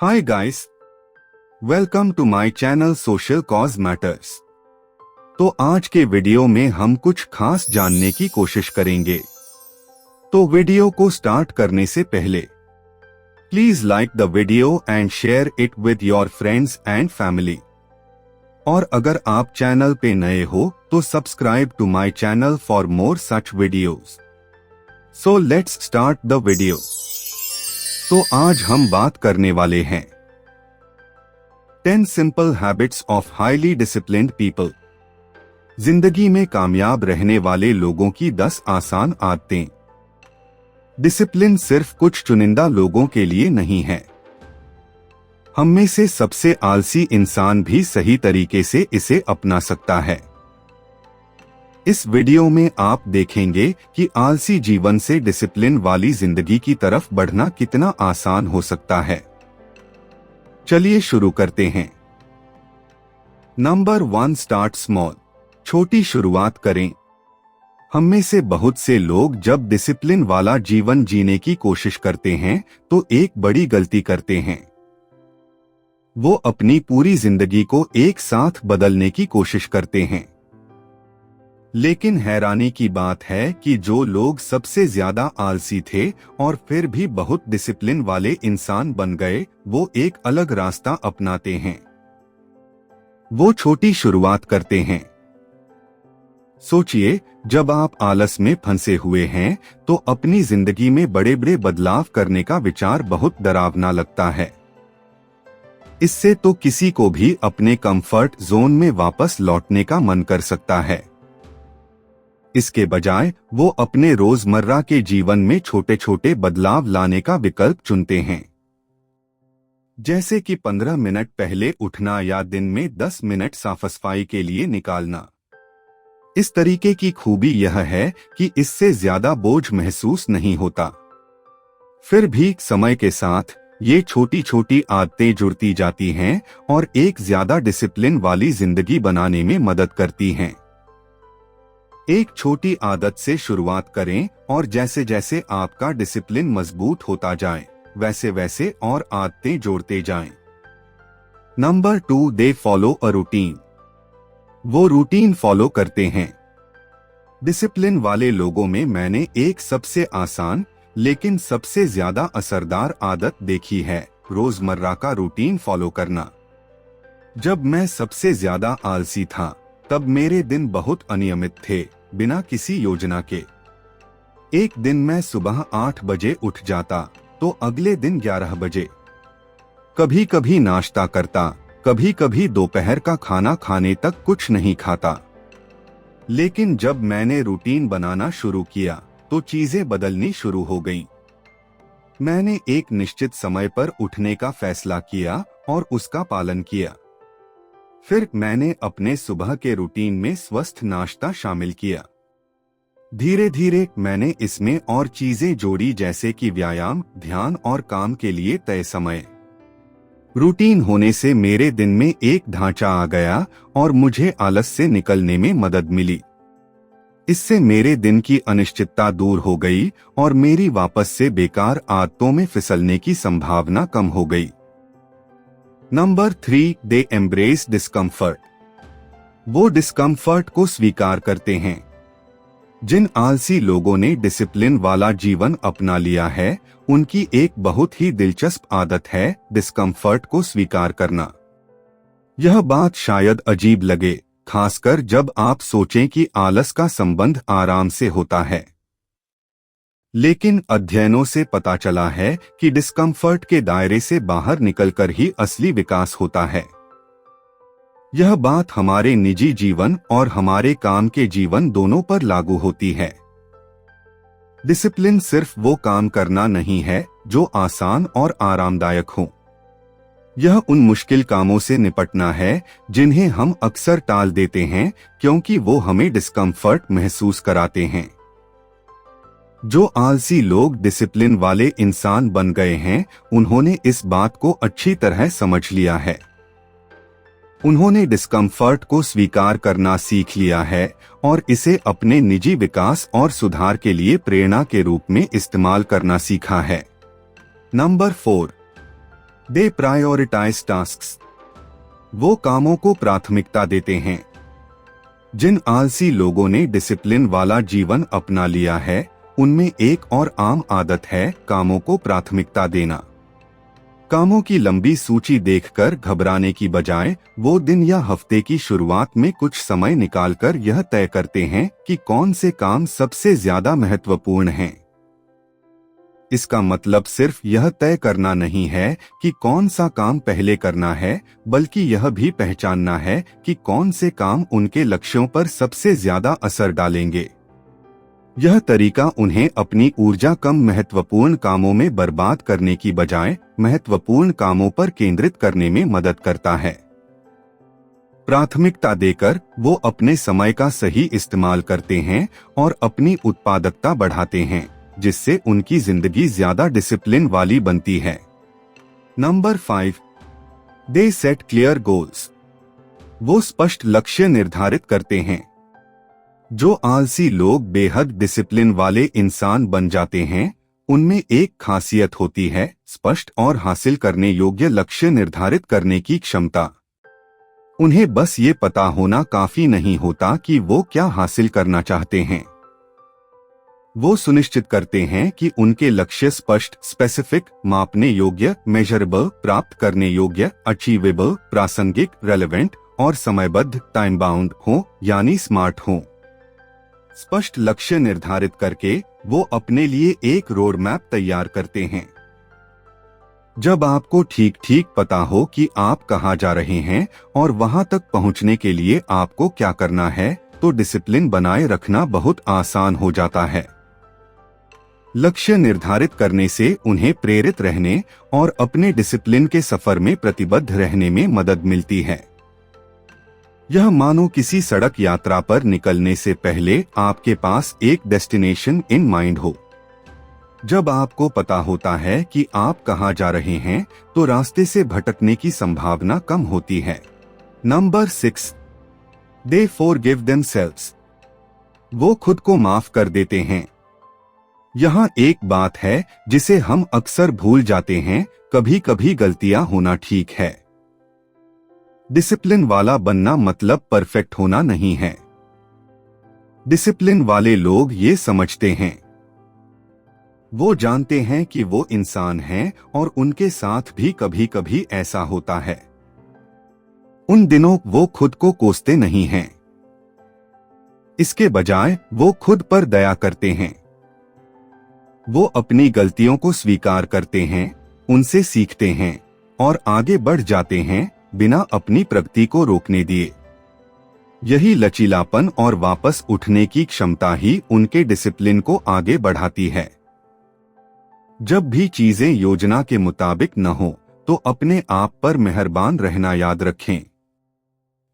Hi guys, welcome to my channel social cause matters. तो आज के वीडियो में हम कुछ खास जानने की कोशिश करेंगे। तो वीडियो को स्टार्ट करने से पहले please like the video and share it with your friends and family. और अगर आप चैनल पे नए हो तो subscribe to my channel for more such videos. So let's start the video. तो आज हम बात करने वाले हैं 10 simple habits of highly disciplined people. जिंदगी में कामयाब रहने वाले लोगों की 10 आसान आदतें। डिसिप्लिन सिर्फ कुछ चुनिंदा लोगों के लिए नहीं है। हम में से सबसे आलसी इंसान भी सही तरीके से इसे अपना सकता है। इस वीडियो में आप देखेंगे कि आलसी जीवन से डिसिप्लिन वाली जिंदगी की तरफ बढ़ना कितना आसान हो सकता है। चलिए शुरू करते हैं। Number 1, start small. छोटी शुरुआत करें। हम में से बहुत से लोग जब डिसिप्लिन वाला जीवन जीने की कोशिश करते हैं तो एक बड़ी गलती करते हैं। वो अपनी पूरी जिंदगी को एक साथ बदलने की कोशिश करते हैं। लेकिन हैरानी की बात है कि जो लोग सबसे ज्यादा आलसी थे और फिर भी बहुत डिसिप्लिन वाले इंसान बन गए, वो एक अलग रास्ता अपनाते हैं। वो छोटी शुरुआत करते हैं। सोचिए, जब आप आलस में फंसे हुए हैं तो अपनी जिंदगी में बड़े बड़े बदलाव करने का विचार बहुत डरावना लगता है। इससे तो किसी को भी अपने कंफर्ट जोन में वापस लौटने का मन कर सकता है। इसके बजाय वो अपने रोजमर्रा के जीवन में छोटे छोटे बदलाव लाने का विकल्प चुनते हैं। जैसे कि 15 मिनट पहले उठना या दिन में 10 मिनट साफ सफाई के लिए निकालना। इस तरीके की खूबी यह है कि इससे ज्यादा बोझ महसूस नहीं होता। फिर भी समय के साथ ये छोटी छोटी आदतें जुड़ती जाती हैं और एक ज्यादा डिसिप्लिन वाली जिंदगी बनाने में मदद करती हैं। एक छोटी आदत से शुरुआत करें और जैसे जैसे आपका डिसिप्लिन मजबूत होता जाए वैसे वैसे और आदतें जोड़ते जाएं। Number 2, they follow a routine. वो रूटीन फॉलो करते हैं। डिसिप्लिन वाले लोगों में मैंने एक सबसे आसान लेकिन सबसे ज्यादा असरदार आदत देखी है, रोजमर्रा का रूटीन फॉलो करना। जब मैं सबसे ज्यादा आलसी था तब मेरे दिन बहुत अनियमित थे, बिना किसी योजना के। एक दिन मैं सुबह 8 बजे उठ जाता तो अगले दिन 11 बजे। कभी कभी नाश्ता करता, कभी कभी दोपहर का खाना खाने तक कुछ नहीं खाता। लेकिन जब मैंने रूटीन बनाना शुरू किया तो चीजें बदलनी शुरू हो गईं। मैंने एक निश्चित समय पर उठने का फैसला किया और उसका पालन किया। फिर मैंने अपने सुबह के रूटीन में स्वस्थ नाश्ता शामिल किया। धीरे धीरे मैंने इसमें और चीजें जोड़ी, जैसे कि व्यायाम, ध्यान और काम के लिए तय समय। रूटीन होने से मेरे दिन में एक ढांचा आ गया और मुझे आलस से निकलने में मदद मिली। इससे मेरे दिन की अनिश्चितता दूर हो गई और मेरी वापस से बेकार आदतों में फिसलने की संभावना कम हो गई। Number 3, they embrace discomfort. वो डिस्कम्फर्ट को स्वीकार करते हैं। जिन आलसी लोगों ने डिसिप्लिन वाला जीवन अपना लिया है, उनकी एक बहुत ही दिलचस्प आदत है डिस्कम्फर्ट को स्वीकार करना। यह बात शायद अजीब लगे, खासकर जब आप सोचें कि आलस का संबंध आराम से होता है। लेकिन अध्ययनों से पता चला है कि डिस्कम्फर्ट के दायरे से बाहर निकलकर ही असली विकास होता है। यह बात हमारे निजी जीवन और हमारे काम के जीवन दोनों पर लागू होती है। डिसिप्लिन सिर्फ वो काम करना नहीं है जो आसान और आरामदायक हो। यह उन मुश्किल कामों से निपटना है जिन्हें हम अक्सर टाल देते हैं क्योंकि वो हमें डिस्कम्फर्ट महसूस कराते हैं। जो आलसी लोग डिसिप्लिन वाले इंसान बन गए हैं, उन्होंने इस बात को अच्छी तरह समझ लिया है। उन्होंने डिस्कम्फर्ट को स्वीकार करना सीख लिया है और इसे अपने निजी विकास और सुधार के लिए प्रेरणा के रूप में इस्तेमाल करना सीखा है। नंबर 4, दे प्रायोरिटाइज टास्क्स। वो कामों को प्राथमिकता देते हैं। जिन आलसी लोगों ने डिसिप्लिन वाला जीवन अपना लिया है, उनमें एक और आम आदत है कामों को प्राथमिकता देना। कामों की लंबी सूची देखकर घबराने की बजाय वो दिन या हफ्ते की शुरुआत में कुछ समय निकालकर यह तय करते हैं कि कौन से काम सबसे ज्यादा महत्वपूर्ण हैं। इसका मतलब सिर्फ यह तय करना नहीं है कि कौन सा काम पहले करना है, बल्कि यह भी पहचानना है कि कौन से काम उनके लक्ष्यों पर सबसे ज्यादा असर डालेंगे। यह तरीका उन्हें अपनी ऊर्जा कम महत्वपूर्ण कामों में बर्बाद करने की बजाय महत्वपूर्ण कामों पर केंद्रित करने में मदद करता है। प्राथमिकता देकर वो अपने समय का सही इस्तेमाल करते हैं और अपनी उत्पादकता बढ़ाते हैं, जिससे उनकी जिंदगी ज्यादा डिसिप्लिन वाली बनती है। नंबर 5, दे सेट क्लियर गोल्स। वो स्पष्ट लक्ष्य निर्धारित करते हैं। जो आलसी लोग बेहद डिसिप्लिन वाले इंसान बन जाते हैं, उनमें एक खासियत होती है स्पष्ट और हासिल करने योग्य लक्ष्य निर्धारित करने की क्षमता। उन्हें बस ये पता होना काफी नहीं होता कि वो क्या हासिल करना चाहते हैं। वो सुनिश्चित करते हैं कि उनके लक्ष्य स्पष्ट, स्पेसिफिक, मापने योग्य, मेजरेबल, प्राप्त करने योग्य, अचीवेबल, प्रासंगिक, रेलेवेंट और समयबद्ध, टाइम बाउंड हो, यानी स्मार्ट हो। स्पष्ट लक्ष्य निर्धारित करके वो अपने लिए एक रोड मैप तैयार करते हैं। जब आपको ठीक ठीक पता हो कि आप कहां जा रहे हैं और वहां तक पहुंचने के लिए आपको क्या करना है, तो डिसिप्लिन बनाए रखना बहुत आसान हो जाता है। लक्ष्य निर्धारित करने से उन्हें प्रेरित रहने और अपने डिसिप्लिन के सफर में प्रतिबद्ध रहने में मदद मिलती है। यह मानो किसी सड़क यात्रा पर निकलने से पहले आपके पास एक डेस्टिनेशन इन माइंड हो। जब आपको पता होता है कि आप कहां जा रहे हैं, तो रास्ते से भटकने की संभावना कम होती है। नंबर 6, दे फॉरगिव देमसेल्व्स। वो खुद को माफ कर देते हैं। यहाँ एक बात है जिसे हम अक्सर भूल जाते हैं, कभी कभी गलतियां होना ठीक है। डिसिप्लिन वाला बनना मतलब परफेक्ट होना नहीं है। डिसिप्लिन वाले लोग ये समझते हैं। वो जानते हैं कि वो इंसान हैं और उनके साथ भी कभी कभी ऐसा होता है। उन दिनों वो खुद को कोसते नहीं हैं। इसके बजाय वो खुद पर दया करते हैं। वो अपनी गलतियों को स्वीकार करते हैं, उनसे सीखते हैं और आगे बढ़ जाते हैं, बिना अपनी प्रगति को रोकने दिए। यही लचीलापन और वापस उठने की क्षमता ही उनके डिसिप्लिन को आगे बढ़ाती है। जब भी चीजें योजना के मुताबिक न हो, तो अपने आप पर मेहरबान रहना याद रखें।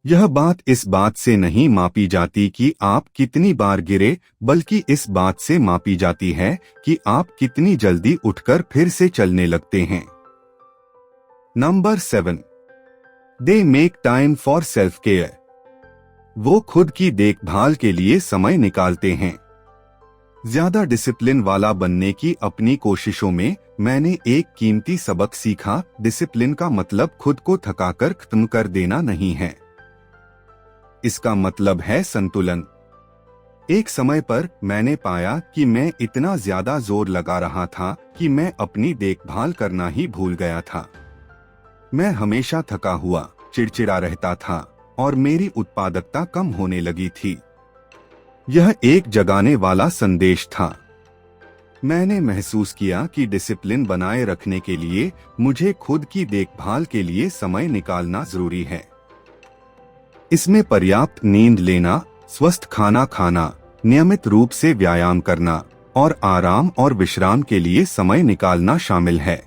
यह बात इस बात से नहीं मापी जाती कि आप कितनी बार गिरे, बल्कि इस बात से मापी जाती है कि आप कितनी जल्दी उठकर फिर से चलने लगते हैं। Number 7, they make time for self care. वो खुद की देखभाल के लिए समय निकालते हैं। ज्यादा डिसिप्लिन वाला बनने की अपनी कोशिशों में मैंने एक कीमती सबक सीखा। डिसिप्लिन का मतलब खुद को थकाकर खत्म कर देना नहीं है। इसका मतलब है संतुलन। एक समय पर मैंने पाया कि मैं इतना ज्यादा जोर लगा रहा था कि मैं अपनी देखभाल करना ही भूल गया था। मैं हमेशा थका हुआ, चिड़चिड़ा रहता था और मेरी उत्पादकता कम होने लगी थी। यह एक जगाने वाला संदेश था। मैंने महसूस किया कि डिसिप्लिन बनाए रखने के लिए मुझे खुद की देखभाल के लिए समय निकालना जरूरी है। इसमें पर्याप्त नींद लेना, स्वस्थ खाना खाना, नियमित रूप से व्यायाम करना और आराम और विश्राम के लिए समय निकालना शामिल है।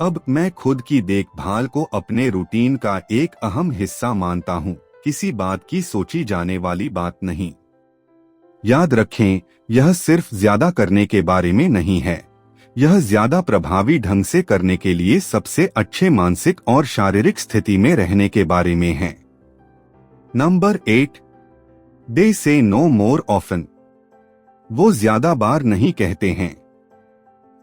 अब मैं खुद की देखभाल को अपने रूटीन का एक अहम हिस्सा मानता हूँ, किसी बात की सोची जाने वाली बात नहीं। याद रखें, यह सिर्फ ज्यादा करने के बारे में नहीं है। यह ज्यादा प्रभावी ढंग से करने के लिए सबसे अच्छे मानसिक और शारीरिक स्थिति में रहने के बारे में है। नंबर 8, दे से नो मोर ऑफन। वो ज्यादा बार नहीं कहते हैं।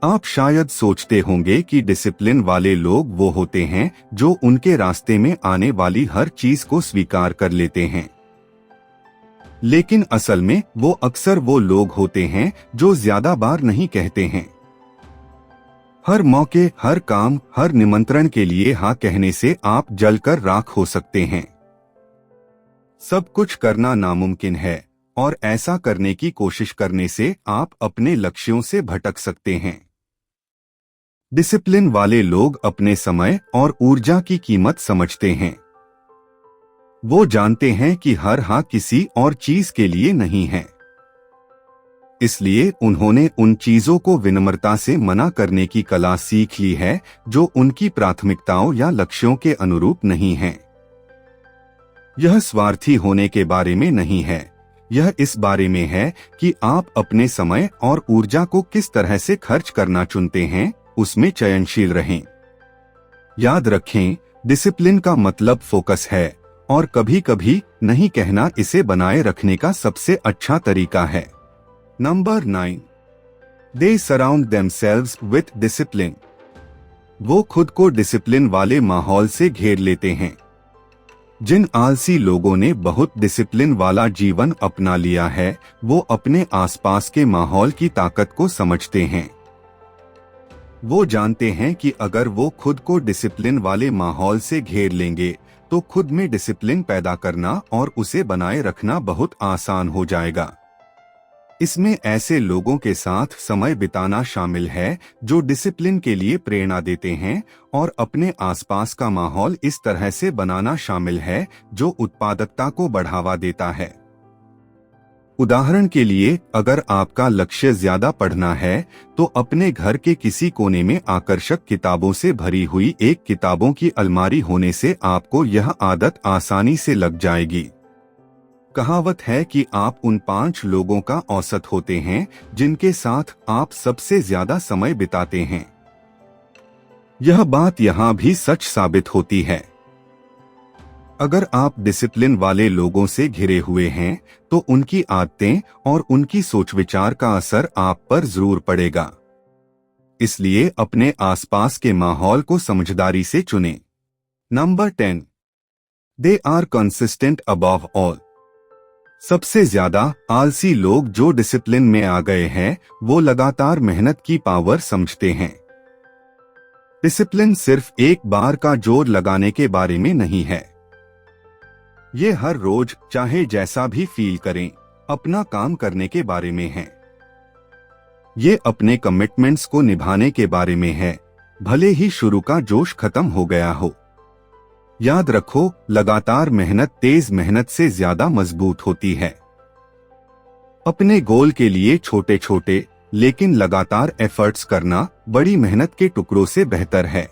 आप शायद सोचते होंगे कि डिसिप्लिन वाले लोग वो होते हैं जो उनके रास्ते में आने वाली हर चीज को स्वीकार कर लेते हैं, लेकिन असल में वो अक्सर वो लोग होते हैं जो ज्यादा बार नहीं कहते हैं। हर मौके, हर काम, हर निमंत्रण के लिए हाँ कहने से आप जलकर राख हो सकते हैं। सब कुछ करना नामुमकिन है और ऐसा करने की कोशिश करने से आप अपने लक्ष्यों से भटक सकते हैं। डिसिप्लिन वाले लोग अपने समय और ऊर्जा की कीमत समझते हैं। वो जानते हैं कि हर हाँ किसी और चीज के लिए नहीं है, इसलिए उन्होंने उन चीजों को विनम्रता से मना करने की कला सीख ली है जो उनकी प्राथमिकताओं या लक्ष्यों के अनुरूप नहीं हैं। यह स्वार्थी होने के बारे में नहीं है, यह इस बारे में है कि आप अपने समय और ऊर्जा को किस तरह से खर्च करना चुनते हैं, उसमें चयनशील रहें। याद रखें, डिसिप्लिन का मतलब फोकस है और कभी कभी नहीं कहना इसे बनाए रखने का सबसे अच्छा तरीका है। Number 9, they surround themselves with discipline. वो खुद को डिसिप्लिन वाले माहौल से घेर लेते हैं। जिन आलसी लोगों ने बहुत डिसिप्लिन वाला जीवन अपना लिया है, वो अपने आसपास के माहौल की ताकत को समझते हैं। वो जानते हैं कि अगर वो खुद को डिसिप्लिन वाले माहौल से घेर लेंगे तो खुद में डिसिप्लिन पैदा करना और उसे बनाए रखना बहुत आसान हो जाएगा। इसमें ऐसे लोगों के साथ समय बिताना शामिल है जो डिसिप्लिन के लिए प्रेरणा देते हैं और अपने आसपास का माहौल इस तरह से बनाना शामिल है जो उत्पादकता को बढ़ावा देता है। उदाहरण के लिए, अगर आपका लक्ष्य ज्यादा पढ़ना है तो अपने घर के किसी कोने में आकर्षक किताबों से भरी हुई एक किताबों की अलमारी होने से आपको यह आदत आसानी से लग जाएगी। कहावत है कि आप उन 5 लोगों का औसत होते हैं जिनके साथ आप सबसे ज्यादा समय बिताते हैं। यह बात यहाँ भी सच साबित होती है। अगर आप डिसिप्लिन वाले लोगों से घिरे हुए हैं तो उनकी आदतें और उनकी सोच विचार का असर आप पर जरूर पड़ेगा। इसलिए अपने आसपास के माहौल को समझदारी से चुनें। Number 10, they are consistent above all. सबसे ज्यादा आलसी लोग जो डिसिप्लिन में आ गए हैं वो लगातार मेहनत की पावर समझते हैं। डिसिप्लिन सिर्फ एक बार का जोर लगाने के बारे में नहीं है, ये हर रोज चाहे जैसा भी फील करें अपना काम करने के बारे में है। ये अपने कमिटमेंट्स को निभाने के बारे में है, भले ही शुरू का जोश खत्म हो गया हो। याद रखो, लगातार मेहनत तेज मेहनत से ज्यादा मजबूत होती है। अपने गोल के लिए छोटे छोटे लेकिन लगातार एफर्ट्स करना बड़ी मेहनत के टुकड़ों से बेहतर है।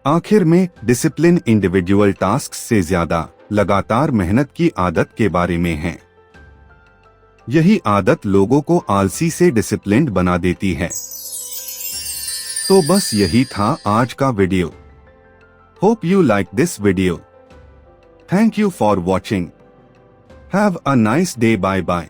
आखिर में, डिसिप्लिन इंडिविजुअल टास्क से ज्यादा लगातार मेहनत की आदत के बारे में है। यही आदत लोगों को आलसी से डिसिप्लिन्ड बना देती है। तो बस यही था आज का video. Hope you like this video. Thank you for watching. Have a nice day. Bye bye.